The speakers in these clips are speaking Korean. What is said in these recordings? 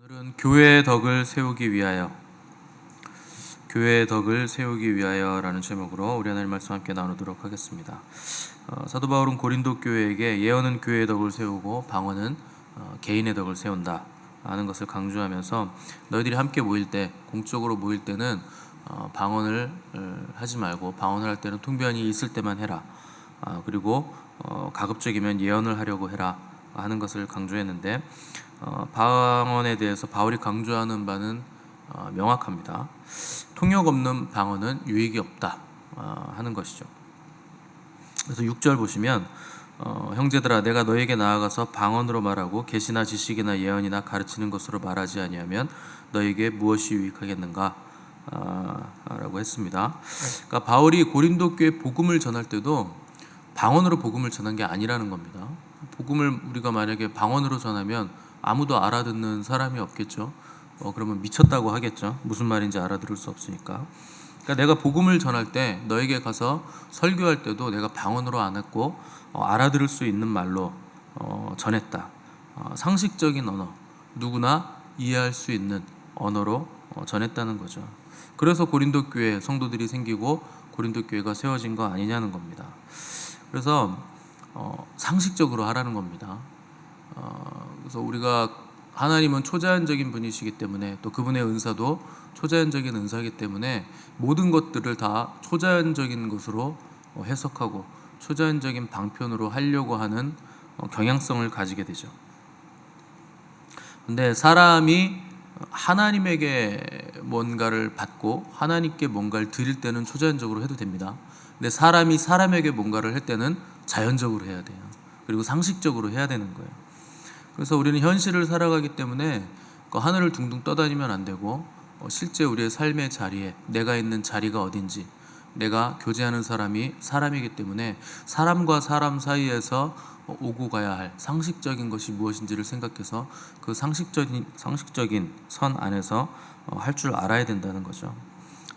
오늘은 교회의 덕을 세우기 위하여, 교회의 덕을 세우기 위하여라는 제목으로 우리 하나님 말씀 함께 나누도록 하겠습니다. 사도 바울은 고린도 교회에게 예언은 교회의 덕을 세우고 방언은 개인의 덕을 세운다 하는 것을 강조하면서, 너희들이 함께 모일 때, 공적으로 모일 때는 방언을 하지 말고 방언을 할 때는 통변이 있을 때만 해라. 그리고 가급적이면 예언을 하려고 해라 하는 것을 강조했는데, 방언에 대해서 바울이 강조하는 바는 명확합니다. 통역 없는 방언은 유익이 없다 하는 것이죠. 그래서 6절 보시면 형제들아, 내가 너에게 나아가서 방언으로 말하고 계시나 지식이나 예언이나 가르치는 것으로 말하지 아니하면 너에게 무엇이 유익하겠는가 라고 했습니다. 그러니까 바울이 고린도 교회 복음을 전할 때도 방언으로 복음을 전한 게 아니라는 겁니다. 복음을 우리가 만약에 방언으로 전하면 아무도 알아듣는 사람이 없겠죠. 그러면 미쳤다고 하겠죠. 무슨 말인지 알아들을 수 없으니까. 그러니까 내가 복음을 전할 때, 너에게 가서 설교할 때도 내가 방언으로 안 했고 알아들을 수 있는 말로 전했다. 상식적인 언어, 누구나 이해할 수 있는 언어로 전했다는 거죠. 그래서 고린도 교회 성도들이 생기고 고린도 교회가 세워진 거 아니냐는 겁니다. 그래서 상식적으로 하라는 겁니다. 그래서 우리가, 하나님은 초자연적인 분이시기 때문에, 또 그분의 은사도 초자연적인 은사이기 때문에 모든 것들을 다 초자연적인 것으로 해석하고 초자연적인 방편으로 하려고 하는 경향성을 가지게 되죠. 근데 사람이 하나님에게 뭔가를 받고 하나님께 뭔가를 드릴 때는 초자연적으로 해도 됩니다. 근데 사람이 사람에게 뭔가를 할 때는 자연적으로 해야 돼요. 그리고 상식적으로 해야 되는 거예요. 그래서 우리는 현실을 살아가기 때문에 하늘을 둥둥 떠다니면 안 되고, 실제 우리의 삶의 자리에, 내가 있는 자리가 어딘지, 내가 교제하는 사람이 사람이기 때문에 사람과 사람 사이에서 오고 가야 할 상식적인 것이 무엇인지를 생각해서 그 상식적인 선 안에서 할 줄 알아야 된다는 거죠.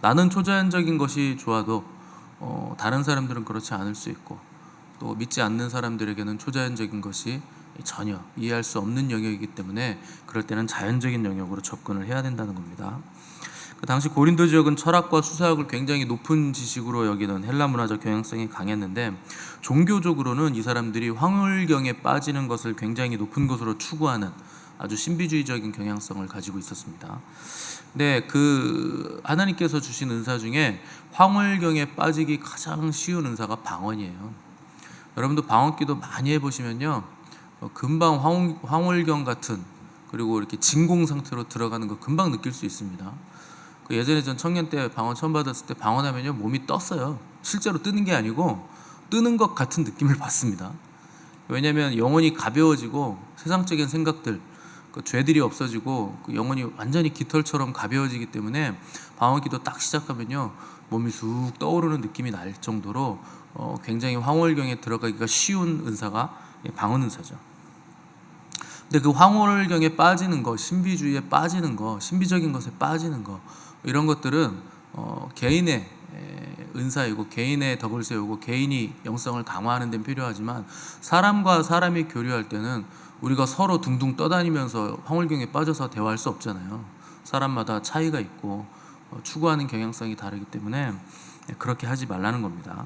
나는 초자연적인 것이 좋아도 다른 사람들은 그렇지 않을 수 있고, 또 믿지 않는 사람들에게는 초자연적인 것이 전혀 이해할 수 없는 영역이기 때문에 그럴 때는 자연적인 영역으로 접근을 해야 된다는 겁니다. 그 당시 고린도 지역은 철학과 수사학을 굉장히 높은 지식으로 여기는 헬라 문화적 경향성이 강했는데, 종교적으로는 이 사람들이 황홀경에 빠지는 것을 굉장히 높은 것으로 추구하는 아주 신비주의적인 경향성을 가지고 있었습니다. 근데 그 하나님께서 주신 은사 중에 황홀경에 빠지기 가장 쉬운 은사가 방언이에요. 여러분도 방언기도 많이 해보시면요, 금방 황홀경 같은, 그리고 이렇게 진공 상태로 들어가는 거 금방 느낄 수 있습니다. 예전에 전 청년 때 방언 처음 받았을 때 방언하면요, 몸이 떴어요. 실제로 뜨는 게 아니고 뜨는 것 같은 느낌을 받습니다. 왜냐하면 영혼이 가벼워지고 세상적인 생각들, 죄들이 없어지고 영혼이 완전히 깃털처럼 가벼워지기 때문에 방언기도 딱 시작하면요, 몸이 쑥 떠오르는 느낌이 날 정도로 굉장히 황홀경에 들어가기가 쉬운 은사가 방언 은사죠. 근데 그 황홀경에 빠지는 거, 신비주의에 빠지는 거, 신비적인 것에 빠지는 거, 이런 것들은 개인의 은사이고 개인의 덕을 세우고 개인이 영성을 강화하는 데는 필요하지만, 사람과 사람이 교류할 때는 우리가 서로 둥둥 떠다니면서 황홀경에 빠져서 대화할 수 없잖아요. 사람마다 차이가 있고 추구하는 경향성이 다르기 때문에 그렇게 하지 말라는 겁니다.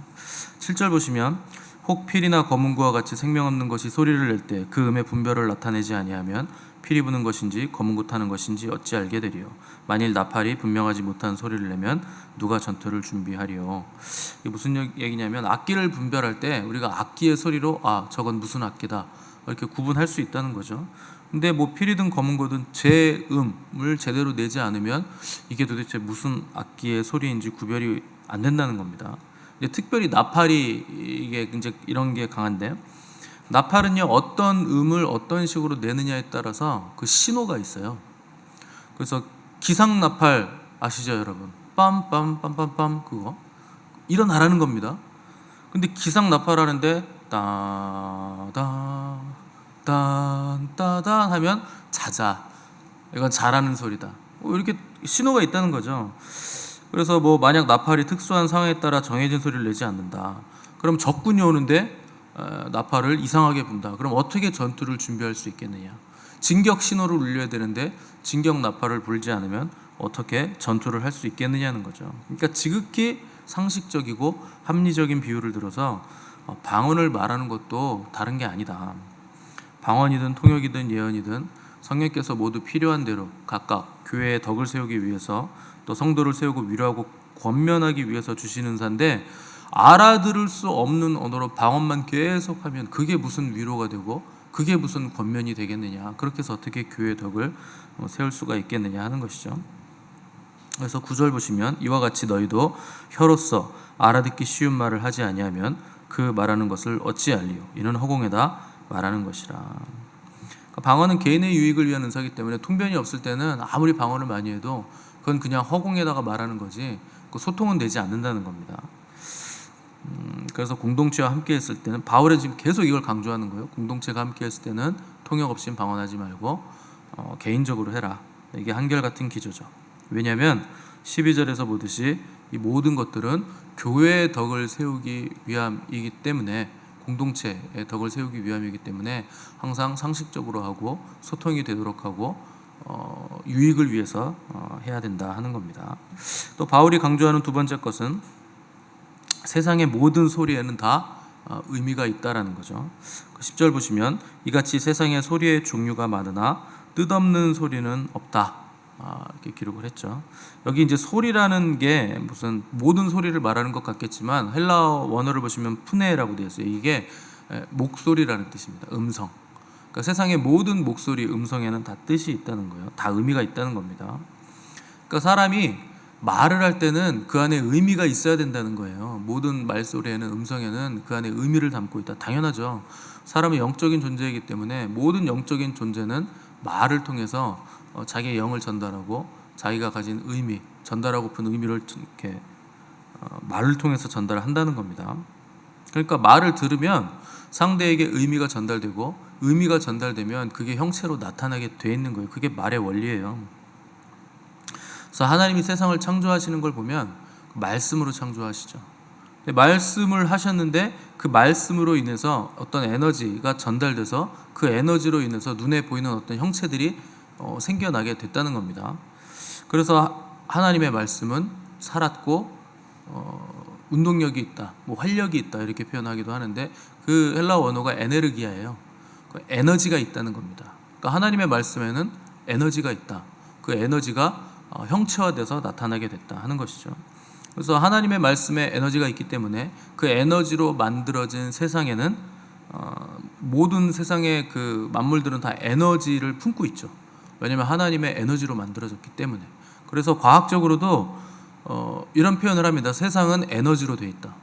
7절 보시면, 혹 필이나 검은고와 같이 생명 없는 것이 소리를 낼 때 그 음의 분별을 나타내지 아니하면 필이 부는 것인지 검은고 타는 것인지 어찌 알게 되리요. 만일 나팔이 분명하지 못한 소리를 내면 누가 전투를 준비하리요. 이게 무슨 얘기냐면, 악기를 분별할 때 우리가 악기의 소리로 저건 무슨 악기다 이렇게 구분할 수 있다는 거죠. 근데 뭐 필이든 검은고든 제 음을 제대로 내지 않으면 이게 도대체 무슨 악기의 소리인지 구별이 안 된다는 겁니다. 특별히 나팔이 이게 이제 이런 게 강한데, 나팔은요, 어떤 음을 어떤 식으로 내느냐에 따라서 그 신호가 있어요. 그래서 기상 나팔 아시죠, 여러분? 빰빰빰빰빰, 그거 일어나라는 겁니다. 근데 기상 나팔 하는데 따다 딴따단 하면 자자, 이건 자라는 소리다, 이렇게 신호가 있다는 거죠. 그래서 뭐 만약 나팔이 특수한 상황에 따라 정해진 소리를 내지 않는다, 그럼 적군이 오는데 나팔을 이상하게 분다, 그럼 어떻게 전투를 준비할 수 있겠느냐. 진격 신호를 울려야 되는데 진격나팔을 불지 않으면 어떻게 전투를 할 수 있겠느냐는 거죠. 그러니까 지극히 상식적이고 합리적인 비유를 들어서 방언을 말하는 것도 다른 게 아니다. 방언이든 통역이든 예언이든 성령께서 모두 필요한 대로 각각 교회의 덕을 세우기 위해서 또 성도를 세우고 위로하고 권면하기 위해서 주시는 사인데, 알아들을 수 없는 언어로 방언만 계속하면 그게 무슨 위로가 되고 그게 무슨 권면이 되겠느냐, 그렇게 해서 어떻게 교회의 덕을 세울 수가 있겠느냐 하는 것이죠. 그래서 9절 보시면 이와 같이 너희도 혀로서 알아듣기 쉬운 말을 하지 아니하면 그 말하는 것을 어찌알리요, 이는 허공에다 말하는 것이라. 그러니까 방언은 개인의 유익을 위한 은사이기 때문에 통변이 없을 때는 아무리 방언을 많이 해도 그건 그냥 허공에다가 말하는 거지 그 소통은 되지 않는다는 겁니다. 그래서 공동체와 함께 했을 때는, 바울은 지금 계속 이걸 강조하는 거예요. 공동체가 함께 했을 때는 통역 없이 방언하지 말고 개인적으로 해라. 이게 한결같은 기조죠. 왜냐하면 12절에서 보듯이 이 모든 것들은 교회의 덕을 세우기 위함이기 때문에, 공동체의 덕을 세우기 위함이기 때문에 항상 상식적으로 하고 소통이 되도록 하고 유익을 위해서 해야 된다 하는 겁니다. 또 바울이 강조하는 두 번째 것은 세상의 모든 소리에는 다 의미가 있다라는 거죠. 10절 보시면 이같이 세상의 소리의 종류가 많으나 뜻없는 소리는 없다, 이렇게 기록을 했죠. 여기 이제 소리라는 게 무슨 모든 소리를 말하는 것 같겠지만 헬라어 원어를 보시면 푸네라고 되어 있어요. 이게 목소리라는 뜻입니다. 음성. 그러니까 세상의 모든 목소리, 음성에는 다 뜻이 있다는 거예요. 다 의미가 있다는 겁니다. 그러니까 사람이 말을 할 때는 그 안에 의미가 있어야 된다는 거예요. 모든 말소리에는, 음성에는 그 안에 의미를 담고 있다. 당연하죠. 사람은 영적인 존재이기 때문에 모든 영적인 존재는 말을 통해서 자기의 영을 전달하고 자기가 가진 의미, 전달하고픈 의미를 이렇게 말을 통해서 전달한다는 겁니다. 그러니까 말을 들으면 상대에게 의미가 전달되고, 의미가 전달되면 그게 형체로 나타나게 돼 있는 거예요. 그게 말의 원리예요. 그래서 하나님이 세상을 창조하시는 걸 보면 말씀으로 창조하시죠. 말씀을 하셨는데 그 말씀으로 인해서 어떤 에너지가 전달돼서 그 에너지로 인해서 눈에 보이는 어떤 형체들이 생겨나게 됐다는 겁니다. 그래서 하나님의 말씀은 살았고 운동력이 있다, 뭐 활력이 있다, 이렇게 표현하기도 하는데 그 헬라어 원어가 에네르기아예요. 에너지가 있다는 겁니다. 그러니까 하나님의 말씀에는 에너지가 있다. 그 에너지가 형체화돼서 나타나게 됐다 하는 것이죠. 그래서 하나님의 말씀에 에너지가 있기 때문에 그 에너지로 만들어진 세상에는 모든 세상의 그 만물들은 다 에너지를 품고 있죠. 왜냐하면 하나님의 에너지로 만들어졌기 때문에. 그래서 과학적으로도 이런 표현을 합니다. 세상은 에너지로 되어 있다.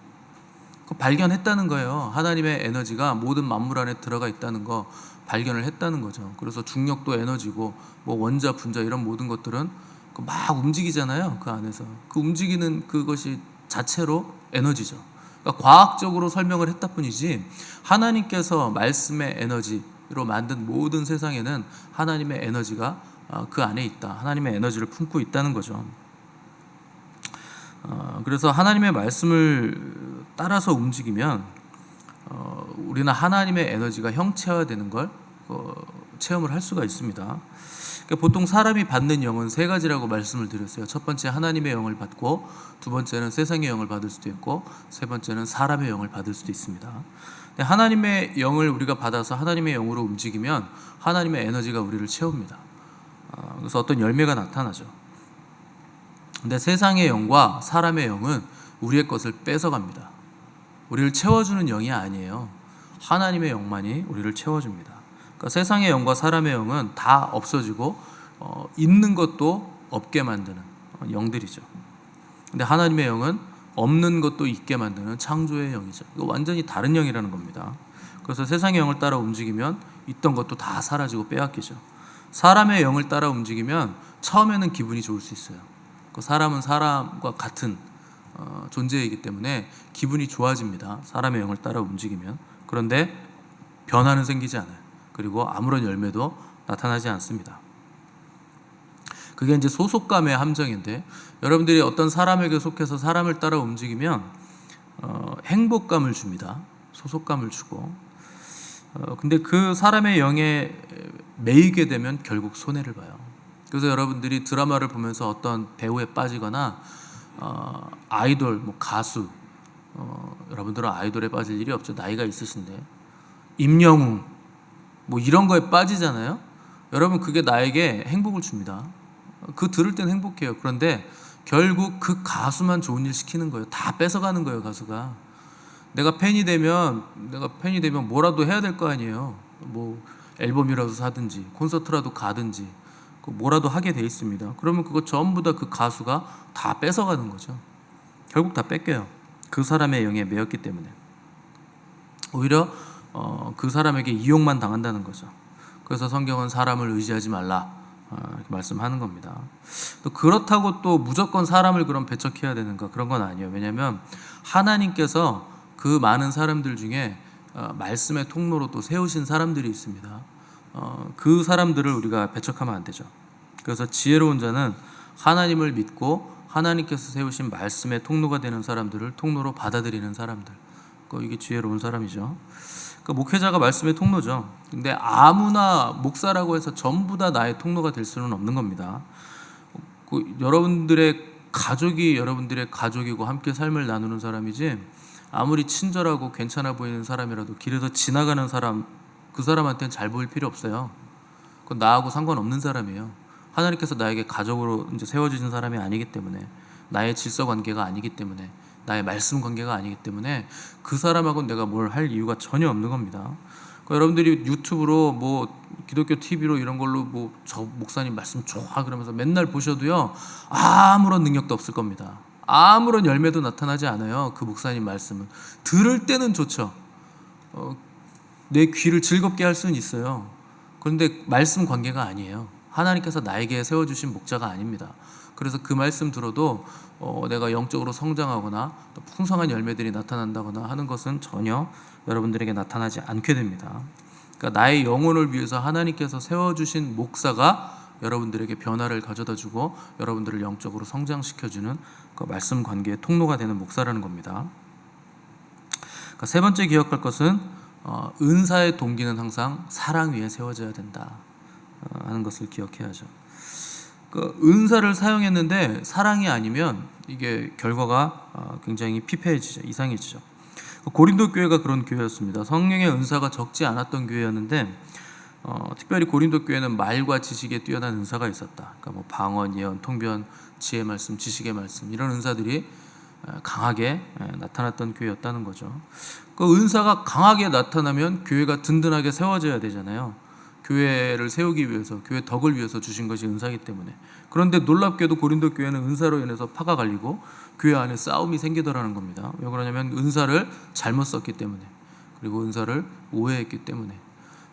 발견했다는 거예요. 하나님의 에너지가 모든 만물 안에 들어가 있다는 거 발견을 했다는 거죠. 그래서 중력도 에너지고 뭐 원자, 분자 이런 모든 것들은 막 움직이잖아요. 그 안에서 그 움직이는 그것이 자체로 에너지죠. 그러니까 과학적으로 설명을 했다 뿐이지 하나님께서 말씀의 에너지로 만든 모든 세상에는 하나님의 에너지가 그 안에 있다. 하나님의 에너지를 품고 있다는 거죠. 그래서 하나님의 말씀을 따라서 움직이면 우리는 하나님의 에너지가 형체화되는 걸 체험을 할 수가 있습니다. 그러니까 보통 사람이 받는 영은 세 가지라고 말씀을 드렸어요. 첫 번째 하나님의 영을 받고, 두 번째는 세상의 영을 받을 수도 있고, 세 번째는 사람의 영을 받을 수도 있습니다. 하나님의 영을 우리가 받아서 하나님의 영으로 움직이면 하나님의 에너지가 우리를 채웁니다. 그래서 어떤 열매가 나타나죠. 근데 세상의 영과 사람의 영은 우리의 것을 뺏어갑니다. 우리를 채워주는 영이 아니에요. 하나님의 영만이 우리를 채워줍니다. 그러니까 세상의 영과 사람의 영은 다 없어지고 있는 것도 없게 만드는 영들이죠. 근데 하나님의 영은 없는 것도 있게 만드는 창조의 영이죠. 이거 완전히 다른 영이라는 겁니다. 그래서 세상의 영을 따라 움직이면 있던 것도 다 사라지고 빼앗기죠. 사람의 영을 따라 움직이면 처음에는 기분이 좋을 수 있어요. 사람은 사람과 같은 존재이기 때문에 기분이 좋아집니다. 사람의 영을 따라 움직이면. 그런데 변화는 생기지 않아요. 그리고 아무런 열매도 나타나지 않습니다. 그게 이제 소속감의 함정인데, 여러분들이 어떤 사람에게 속해서 사람을 따라 움직이면 행복감을 줍니다. 소속감을 주고. 근데 그 사람의 영에 매이게 되면 결국 손해를 봐요. 그래서 여러분들이 드라마를 보면서 어떤 배우에 빠지거나 아이돌, 뭐 가수, 여러분들은 아이돌에 빠질 일이 없죠. 나이가 있으신데. 임영웅 뭐 이런 거에 빠지잖아요. 여러분 그게 나에게 행복을 줍니다. 그 들을 땐 행복해요. 그런데 결국 그 가수만 좋은 일 시키는 거예요. 다 뺏어가는 거예요, 가수가. 내가 팬이 되면 뭐라도 해야 될 거 아니에요. 뭐 앨범이라도 사든지 콘서트라도 가든지 뭐라도 하게 돼 있습니다. 그러면 그거 전부 다 그 가수가 다 뺏어가는 거죠. 결국 다 뺏겨요. 그 사람의 영에 매였기 때문에. 오히려 그 사람에게 이용만 당한다는 거죠. 그래서 성경은 사람을 의지하지 말라 이렇게 말씀하는 겁니다. 또 그렇다고 또 무조건 사람을 그럼 배척해야 되는가, 그런 건 아니에요. 왜냐하면 하나님께서 그 많은 사람들 중에 말씀의 통로로 또 세우신 사람들이 있습니다. 그 사람들을 우리가 배척하면 안 되죠. 그래서 지혜로운 자는 하나님을 믿고 하나님께서 세우신 말씀의 통로가 되는 사람들을 통로로 받아들이는 사람들, 이게 지혜로운 사람이죠. 목회자가 말씀의 통로죠. 근데 아무나 목사라고 해서 전부 다 나의 통로가 될 수는 없는 겁니다. 여러분들의 가족이 여러분들의 가족이고 함께 삶을 나누는 사람이지, 아무리 친절하고 괜찮아 보이는 사람이라도 길에서 지나가는 사람, 그 사람한테는 잘 보일 필요 없어요. 그건 나하고 상관없는 사람이에요. 하나님께서 나에게 가족으로 이제 세워주신 사람이 아니기 때문에, 나의 질서 관계가 아니기 때문에, 나의 말씀 관계가 아니기 때문에 그 사람하고는 내가 뭘 할 이유가 전혀 없는 겁니다. 여러분들이 유튜브로 뭐 기독교 TV로 이런 걸로 뭐 저 목사님 말씀 좋아 그러면서 맨날 보셔도요, 아무런 능력도 없을 겁니다. 아무런 열매도 나타나지 않아요. 그 목사님 말씀은 들을 때는 좋죠. 내 귀를 즐겁게 할 수는 있어요. 그런데 말씀 관계가 아니에요. 하나님께서 나에게 세워주신 목자가 아닙니다. 그래서 그 말씀 들어도 내가 영적으로 성장하거나 또 풍성한 열매들이 나타난다거나 하는 것은 전혀 여러분들에게 나타나지 않게 됩니다. 그러니까 나의 영혼을 위해서 하나님께서 세워주신 목사가 여러분들에게 변화를 가져다주고 여러분들을 영적으로 성장시켜주는 그 말씀 관계의 통로가 되는 목사라는 겁니다. 그러니까 세 번째 기억할 것은 은사의 동기는 항상 사랑 위에 세워져야 된다 하는 것을 기억해야죠. 그 은사를 사용했는데 사랑이 아니면 이게 결과가 굉장히 피폐해지죠. 이상해지죠. 고린도 교회가 그런 교회였습니다. 성령의 은사가 적지 않았던 교회였는데 특별히 고린도 교회는 말과 지식에 뛰어난 은사가 있었다. 그러니까 뭐 방언, 예언, 통변, 지혜 말씀, 지식의 말씀, 이런 은사들이 강하게 나타났던 교회였다는 거죠. 그 은사가 강하게 나타나면 교회가 든든하게 세워져야 되잖아요. 교회를 세우기 위해서, 교회 덕을 위해서 주신 것이 은사이기 때문에. 그런데 놀랍게도 고린도 교회는 은사로 인해서 파가 갈리고 교회 안에 싸움이 생기더라는 겁니다. 왜 그러냐면 은사를 잘못 썼기 때문에, 그리고 은사를 오해했기 때문에.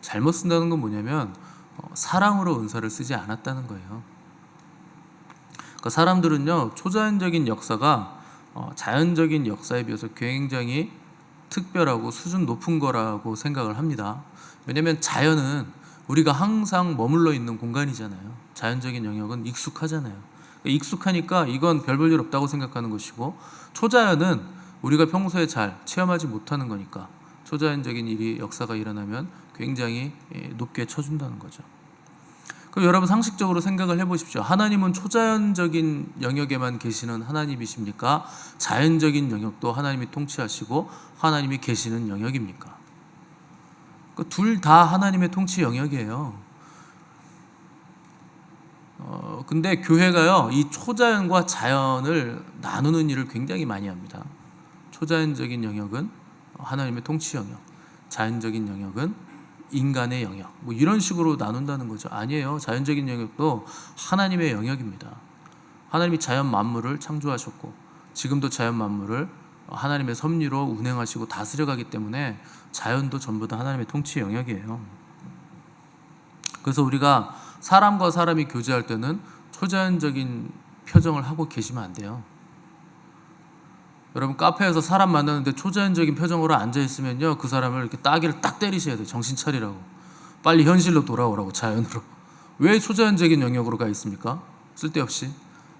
잘못 쓴다는 건 뭐냐면 사랑으로 은사를 쓰지 않았다는 거예요. 그러니까 사람들은요, 초자연적인 역사가 자연적인 역사에 비해서 굉장히 특별하고 수준 높은 거라고 생각을 합니다. 왜냐하면 자연은 우리가 항상 머물러 있는 공간이잖아요. 자연적인 영역은 익숙하잖아요. 익숙하니까 이건 별 볼 일 없다고 생각하는 것이고, 초자연은 우리가 평소에 잘 체험하지 못하는 거니까 초자연적인 일이, 역사가 일어나면 굉장히 높게 쳐준다는 거죠. 그럼 여러분 상식적으로 생각을 해보십시오. 하나님은 초자연적인 영역에만 계시는 하나님이십니까? 자연적인 영역도 하나님이 통치하시고 하나님이 계시는 영역입니까? 둘 다 하나님의 통치 영역이에요. 근데 교회가요, 이 초자연과 자연을 나누는 일을 굉장히 많이 합니다. 초자연적인 영역은 하나님의 통치 영역, 자연적인 영역은 인간의 영역, 뭐 이런 식으로 나눈다는 거죠. 아니에요. 자연적인 영역도 하나님의 영역입니다. 하나님이 자연 만물을 창조하셨고 지금도 자연 만물을 하나님의 섭리로 운행하시고 다스려가기 때문에 자연도 전부 다 하나님의 통치 영역이에요. 그래서 우리가 사람과 사람이 교제할 때는 초자연적인 표정을 하고 계시면 안 돼요. 여러분 카페에서 사람 만나는데 초자연적인 표정으로 앉아있으면요, 그 사람을 이렇게 따귀를 딱 때리셔야 돼요. 정신 차리라고. 빨리 현실로 돌아오라고, 자연으로. 왜 초자연적인 영역으로 가 있습니까? 쓸데없이.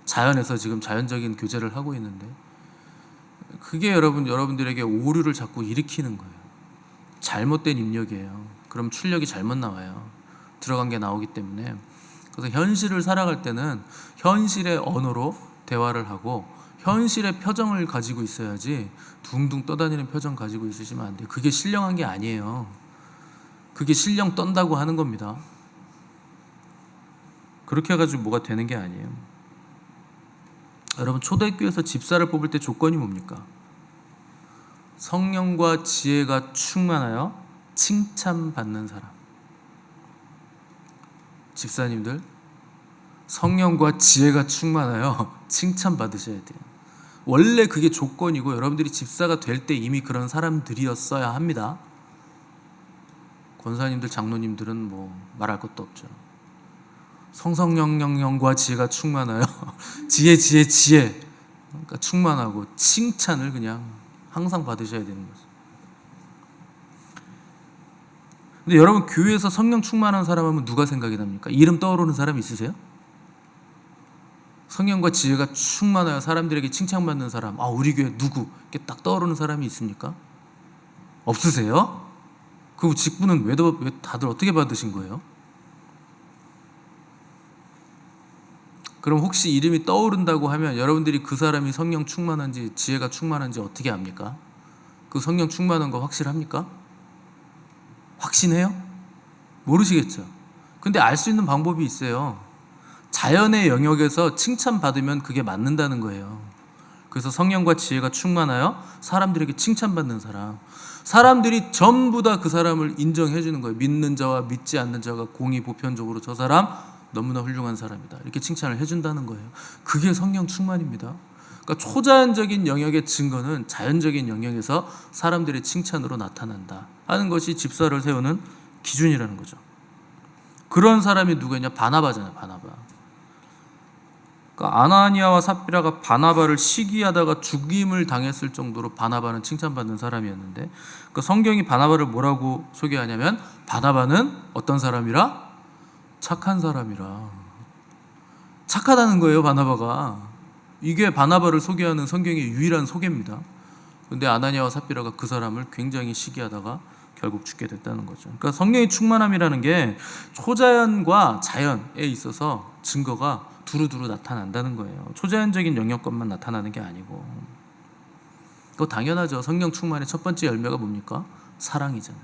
자연에서 지금 자연적인 교제를 하고 있는데. 그게 여러분들에게 오류를 자꾸 일으키는 거예요. 잘못된 입력이에요. 그럼 출력이 잘못 나와요. 들어간 게 나오기 때문에. 그래서 현실을 살아갈 때는 현실의 언어로 대화를 하고 현실의 표정을 가지고 있어야지 둥둥 떠다니는 표정 가지고 있으시면 안 돼요. 그게 신령한 게 아니에요. 그게 신령 떤다고 하는 겁니다. 그렇게 해가지고 뭐가 되는 게 아니에요. 여러분, 초대교회에서 집사를 뽑을 때 조건이 뭡니까? 성령과 지혜가 충만하여 칭찬받는 사람. 집사님들, 성령과 지혜가 충만하여 칭찬받으셔야 돼요. 원래 그게 조건이고 여러분들이 집사가 될 때 이미 그런 사람들이었어야 합니다. 권사님들, 장로님들은 뭐 말할 것도 없죠. 성령과 지혜가 충만하여 지혜 그러니까 충만하고 칭찬을 그냥 항상 받으셔야 되는 거죠. 근데 여러분, 교회에서 성령 충만한 사람 하면 누가 생각이 납니까? 이름 떠오르는 사람 있으세요? 성령과 지혜가 충만하여 사람들에게 칭찬받는 사람, 우리 교회 누구? 이렇게 딱 떠오르는 사람이 있습니까? 없으세요? 그 직분은 왜 다들 어떻게 받으신 거예요? 그럼 혹시 이름이 떠오른다고 하면 여러분들이 그 사람이 성령 충만한지 지혜가 충만한지 어떻게 압니까? 그 성령 충만한 거 확실합니까? 확신해요? 모르시겠죠? 근데 알 수 있는 방법이 있어요. 자연의 영역에서 칭찬받으면 그게 맞는다는 거예요. 그래서 성령과 지혜가 충만하여 사람들에게 칭찬받는 사람, 사람들이 전부 다 그 사람을 인정해 주는 거예요. 믿는 자와 믿지 않는 자가 공의 보편적으로 저 사람 너무나 훌륭한 사람이다, 이렇게 칭찬을 해준다는 거예요. 그게 성령 충만입니다. 그러니까 초자연적인 영역의 증거는 자연적인 영역에서 사람들의 칭찬으로 나타난다 하는 것이 집사를 세우는 기준이라는 거죠. 그런 사람이 누구냐? 바나바잖아요. 바나바. 그러니까 아나니아와 삽비라가 바나바를 시기하다가 죽임을 당했을 정도로 바나바는 칭찬받는 사람이었는데, 그러니까 성경이 바나바를 뭐라고 소개하냐면 바나바는 어떤 사람이라? 착한 사람이라. 착하다는 거예요, 바나바가. 이게 바나바를 소개하는 성경의 유일한 소개입니다. 근데 아나니아와 삽비라가 그 사람을 굉장히 시기하다가 결국 죽게 됐다는 거죠. 그러니까 성령의 충만함이라는 게 초자연과 자연에 있어서 증거가 두루두루 나타난다는 거예요. 초자연적인 영역것만 나타나는 게 아니고. 그거 당연하죠. 성령 충만의 첫 번째 열매가 뭡니까? 사랑이잖아요.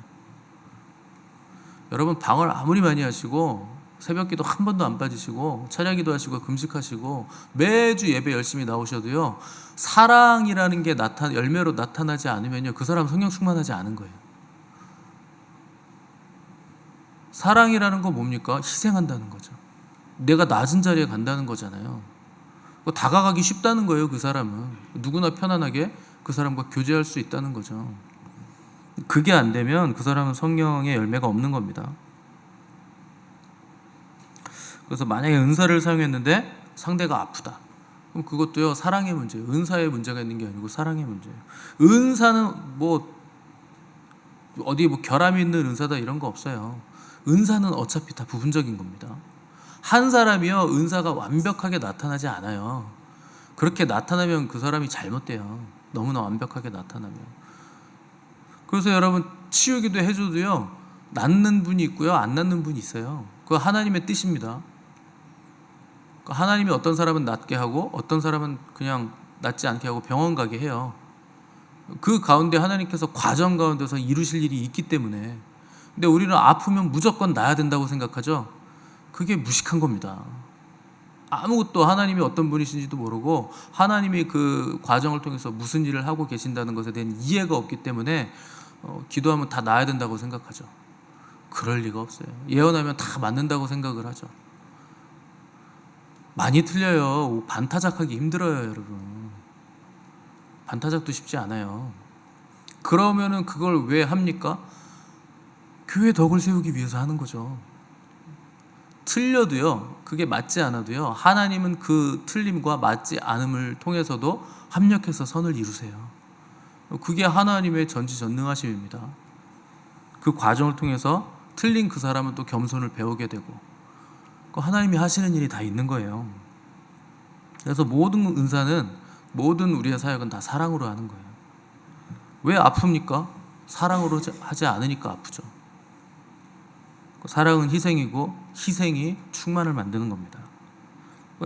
여러분, 방을 아무리 많이 하시고 새벽기도 한 번도 안 빠지시고 찬양기도 하시고 금식하시고 매주 예배 열심히 나오셔도요, 사랑이라는 게 열매로 나타나지 않으면요, 그 사람 성령 충만하지 않은 거예요. 사랑이라는 건 뭡니까? 희생한다는 거죠. 내가 낮은 자리에 간다는 거잖아요. 다가가기 쉽다는 거예요. 그 사람은 누구나 편안하게 그 사람과 교제할 수 있다는 거죠. 그게 안 되면 그 사람은 성령의 열매가 없는 겁니다. 그래서 만약에 은사를 사용했는데 상대가 아프다, 그럼 그것도요, 사랑의 문제예요. 은사의 문제가 있는 게 아니고 사랑의 문제예요. 은사는 어디 결함이 있는 은사다 이런 거 없어요. 은사는 어차피 다 부분적인 겁니다. 한 사람이요, 은사가 완벽하게 나타나지 않아요. 그렇게 나타나면 그 사람이 잘못돼요. 너무나 완벽하게 나타나면. 그래서 여러분, 치유기도 해줘도요, 낫는 분이 있고요, 안 낫는 분이 있어요. 그거 하나님의 뜻입니다. 하나님이 어떤 사람은 낫게 하고 어떤 사람은 그냥 낫지 않게 하고 병원 가게 해요. 그 가운데 하나님께서 과정 가운데서 이루실 일이 있기 때문에. 근데 우리는 아프면 무조건 나야 된다고 생각하죠. 그게 무식한 겁니다. 아무것도 하나님이 어떤 분이신지도 모르고 하나님이 그 과정을 통해서 무슨 일을 하고 계신다는 것에 대한 이해가 없기 때문에 기도하면 다 나야 된다고 생각하죠. 그럴 리가 없어요. 예언하면 다 맞는다고 생각을 하죠. 많이 틀려요. 반타작하기 힘들어요, 여러분. 반타작도 쉽지 않아요. 그러면은 그걸 왜 합니까? 교회 덕을 세우기 위해서 하는 거죠. 틀려도요, 그게 맞지 않아도요, 하나님은 그 틀림과 맞지 않음을 통해서도 합력해서 선을 이루세요. 그게 하나님의 전지전능하심입니다. 그 과정을 통해서 틀린 그 사람은 또 겸손을 배우게 되고, 하나님이 하시는 일이 다 있는 거예요. 그래서 모든 은사는, 모든 우리의 사역은 다 사랑으로 하는 거예요. 왜 아픕니까? 사랑으로 하지 않으니까 아프죠. 사랑은 희생이고 희생이 충만을 만드는 겁니다.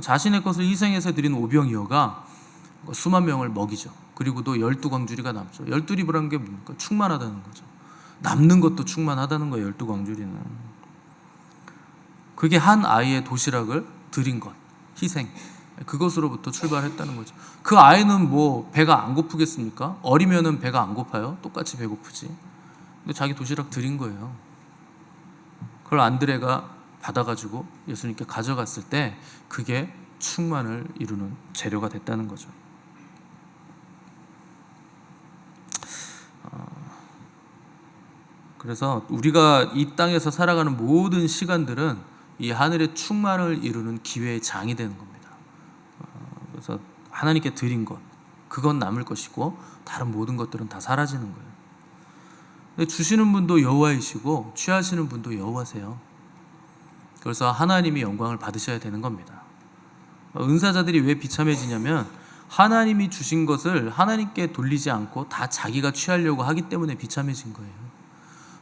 자신의 것을 희생해서 드린 오병이어가 수만 명을 먹이죠. 그리고 또 12광주리가 남죠. 12리브라는 게 뭡니까? 충만하다는 거죠. 남는 것도 충만하다는 거예요. 12광주리는. 그게 한 아이의 도시락을 드린 것, 희생, 그것으로부터 출발했다는 거죠. 그 아이는 뭐 배가 안 고프겠습니까? 어리면은 배가 안 고파요? 똑같이 배고프지. 근데 자기 도시락 드린 거예요. 그걸 안드레가 받아가지고 예수님께 가져갔을 때 그게 충만을 이루는 재료가 됐다는 거죠. 그래서 우리가 이 땅에서 살아가는 모든 시간들은 이 하늘의 충만을 이루는 기회의 장이 되는 겁니다. 그래서 하나님께 드린 것, 그건 남을 것이고 다른 모든 것들은 다 사라지는 거예요. 근데 주시는 분도 여호와이시고 취하시는 분도 여호와세요. 그래서 하나님이 영광을 받으셔야 되는 겁니다. 은사자들이 왜 비참해지냐면 하나님이 주신 것을 하나님께 돌리지 않고 다 자기가 취하려고 하기 때문에 비참해진 거예요.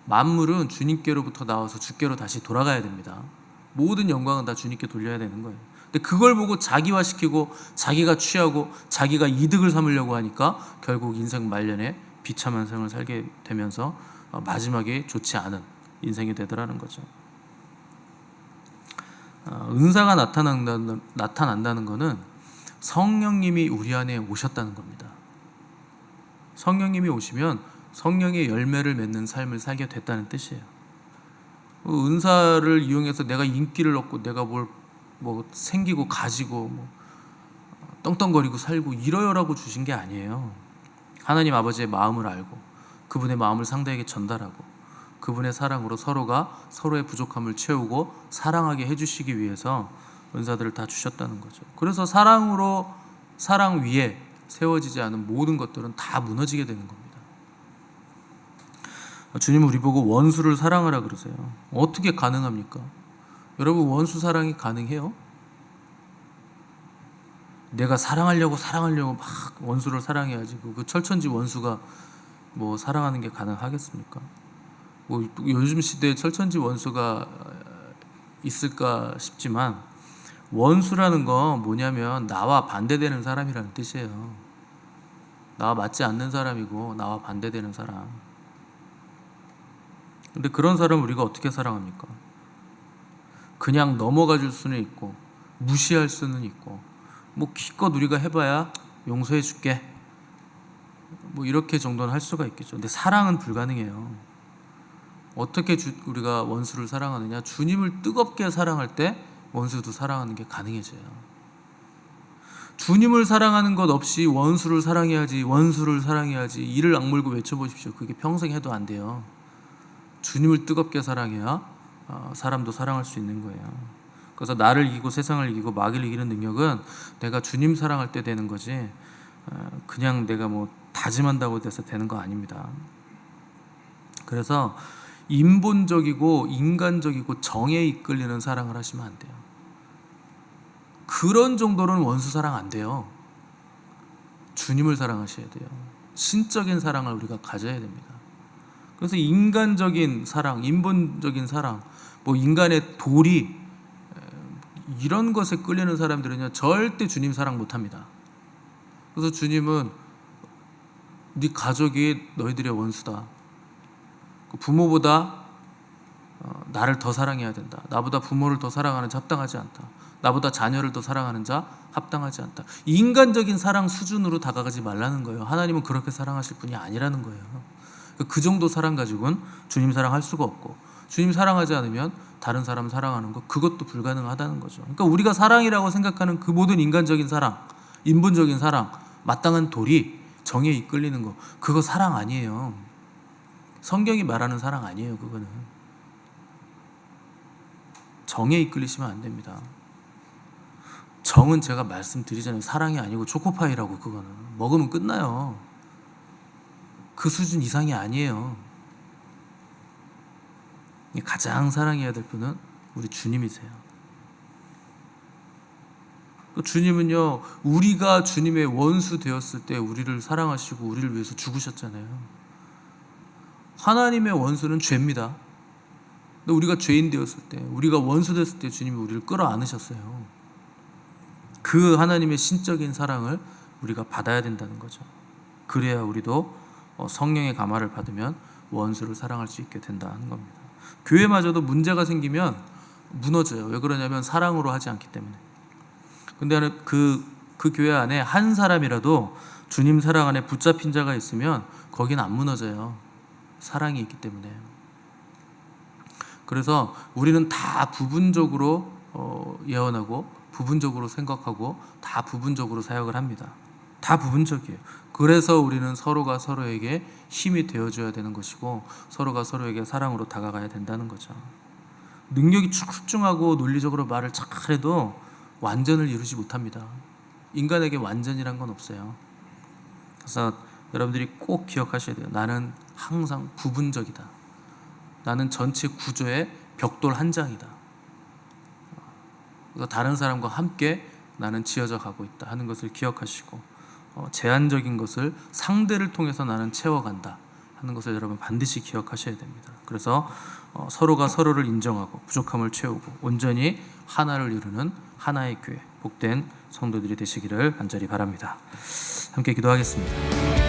만물은 주님께로부터 나와서 주께로 다시 돌아가야 됩니다. 모든 영광은 다 주님께 돌려야 되는 거예요. 근데 그걸 보고 자기화시키고 자기가 취하고 자기가 이득을 삼으려고 하니까 결국 인생 말년에 비참한 생을 살게 되면서 마지막에 좋지 않은 인생이 되더라는 거죠. 은사가 나타난다는 것은 성령님이 우리 안에 오셨다는 겁니다. 성령님이 오시면 성령의 열매를 맺는 삶을 살게 됐다는 뜻이에요. 은사를 이용해서 내가 인기를 얻고 내가 뭐 생기고 가지고 뭐 떵떵거리고 살고 이러여라고 주신 게 아니에요. 하나님 아버지의 마음을 알고 그분의 마음을 상대에게 전달하고 그분의 사랑으로 서로가 서로의 부족함을 채우고 사랑하게 해주시기 위해서 은사들을 다 주셨다는 거죠. 그래서 사랑으로 사랑 위에 세워지지 않은 모든 것들은 다 무너지게 되는 겁니다. 주님은 우리 보고 원수를 사랑하라 그러세요. 어떻게 가능합니까? 여러분, 원수 사랑이 가능해요? 내가 사랑하려고 막 원수를 사랑해야지 그 철천지 원수가 뭐 사랑하는 게 가능하겠습니까? 뭐 요즘 시대에 철천지 원수가 있을까 싶지만 원수라는 건 뭐냐면 나와 반대되는 사람이라는 뜻이에요. 나와 맞지 않는 사람이고 나와 반대되는 사람. 근데 그런 사람을 우리가 어떻게 사랑합니까? 그냥 넘어가 줄 수는 있고 무시할 수는 있고 뭐 기껏 우리가 해봐야 용서해 줄게 뭐 이렇게 정도는 할 수가 있겠죠. 근데 사랑은 불가능해요. 어떻게 우리가 원수를 사랑하느냐? 주님을 뜨겁게 사랑할 때 원수도 사랑하는 게 가능해져요. 주님을 사랑하는 것 없이 원수를 사랑해야지 이를 악물고 외쳐보십시오. 그게 평생 해도 안 돼요. 주님을 뜨겁게 사랑해야 사람도 사랑할 수 있는 거예요. 그래서 나를 이기고 세상을 이기고 마귀를 이기는 능력은 내가 주님 사랑할 때 되는 거지 그냥 내가 뭐 다짐한다고 돼서 되는 거 아닙니다. 그래서 인본적이고 인간적이고 정에 이끌리는 사랑을 하시면 안 돼요. 그런 정도로는 원수 사랑 안 돼요. 주님을 사랑하셔야 돼요. 신적인 사랑을 우리가 가져야 됩니다. 그래서 인간적인 사랑, 인본적인 사랑, 뭐 인간의 도리 이런 것에 끌리는 사람들은요 절대 주님 사랑 못합니다. 그래서 주님은 네 가족이 너희들의 원수다. 부모보다 나를 더 사랑해야 된다. 나보다 부모를 더 사랑하는 자 합당하지 않다. 나보다 자녀를 더 사랑하는 자 합당하지 않다. 인간적인 사랑 수준으로 다가가지 말라는 거예요. 하나님은 그렇게 사랑하실 분이 아니라는 거예요. 그 정도 사랑 가지고는 주님 사랑할 수가 없고 주님 사랑하지 않으면 다른 사람 사랑하는 것 그것도 불가능하다는 거죠. 그러니까 우리가 사랑이라고 생각하는 그 모든 인간적인 사랑, 인본적인 사랑, 마땅한 도리, 정에 이끌리는 거 그거 사랑 아니에요. 성경이 말하는 사랑 아니에요. 그거는 정에 이끌리시면 안 됩니다. 정은 제가 말씀드리잖아요. 사랑이 아니고 초코파이라고. 그거는 먹으면 끝나요. 그 수준 이상이 아니에요. 가장 사랑해야 될 분은 우리 주님이세요. 주님은요 우리가 주님의 원수 되었을 때 우리를 사랑하시고 우리를 위해서 죽으셨잖아요. 하나님의 원수는 죄입니다. 근데 우리가 죄인 되었을 때, 우리가 원수 됐을 때 주님이 우리를 끌어안으셨어요. 그 하나님의 신적인 사랑을 우리가 받아야 된다는 거죠. 그래야 우리도 성령의 감화를 받으면 원수를 사랑할 수 있게 된다는 겁니다. 교회마저도 문제가 생기면 무너져요. 왜 그러냐면 사랑으로 하지 않기 때문에. 근데 그 교회 안에 한 사람이라도 주님 사랑 안에 붙잡힌 자가 있으면 거긴 안 무너져요. 사랑이 있기 때문에. 그래서 우리는 다 부분적으로 예언하고 부분적으로 생각하고 다 부분적으로 사역을 합니다. 다 부분적이에요. 그래서 우리는 서로가 서로에게 힘이 되어줘야 되는 것이고 서로가 서로에게 사랑으로 다가가야 된다는 거죠. 능력이 출중하고 논리적으로 말을 잘해도 완전을 이루지 못합니다. 인간에게 완전이란 건 없어요. 그래서 여러분들이 꼭 기억하셔야 돼요. 나는 항상 부분적이다. 나는 전체 구조의 벽돌 한 장이다. 그래서 다른 사람과 함께 나는 지어져 가고 있다 하는 것을 기억하시고 제한적인 것을 상대를 통해서 나는 채워간다 하는 것을 여러분 반드시 기억하셔야 됩니다. 그래서 서로가 서로를 인정하고 부족함을 채우고 온전히 하나를 이루는 하나의 교회, 복된 성도들이 되시기를 간절히 바랍니다. 함께 기도하겠습니다.